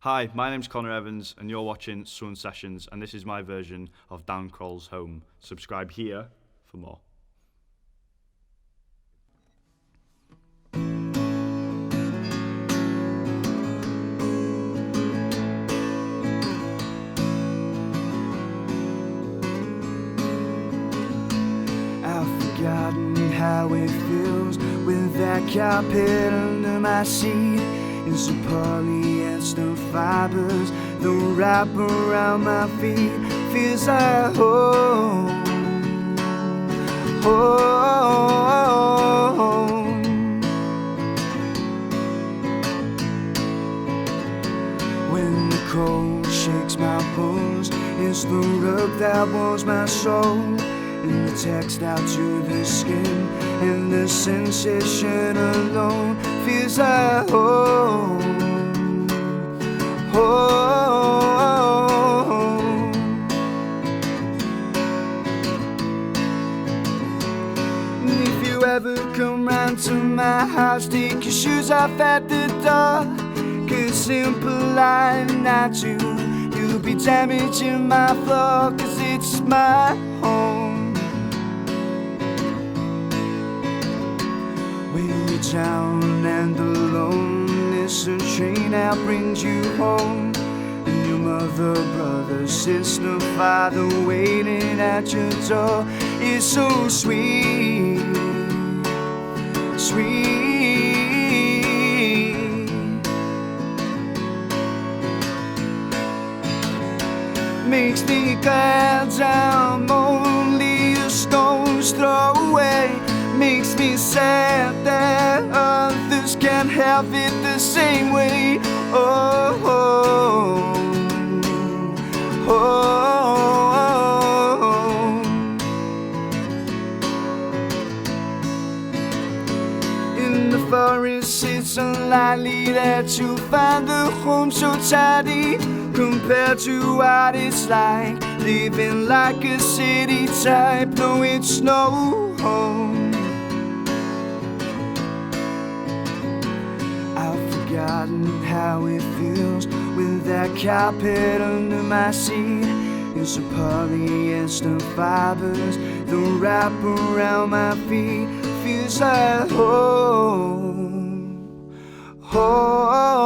Hi, my name's Connah Evans and you're watching SWN Sessions, and this is my version of Dan Croll's Home. Subscribe here for more. I've forgotten how it feels with that carpet under my seat. It's the polyester fibers that wrap around my feet. Feels like home, home. When the cold shakes my bones, it's the rug that warms my soul. And the text out to the skin, and the sensation alone feels like home, home. And if you ever come round to my house, take your shoes off at the door, 'cause impolite not to, you'll be damaging my floor, 'cause it's my home. Down and alone, it's a train that brings you home, and your mother, brother, sister, father waiting at your door. It's so sweet, sweet. Makes me glad I'm only a stone's throw away. Makes me sad that others can't have it the same way. Oh, oh, oh, oh. In the forest, it's unlikely that you'll find a home so tidy compared to what it's like living like a city type. No, it's no home. Forgotten how it feels with that carpet under my seat. It's the polyester fibers that wrap around my feet. Feels like home, home.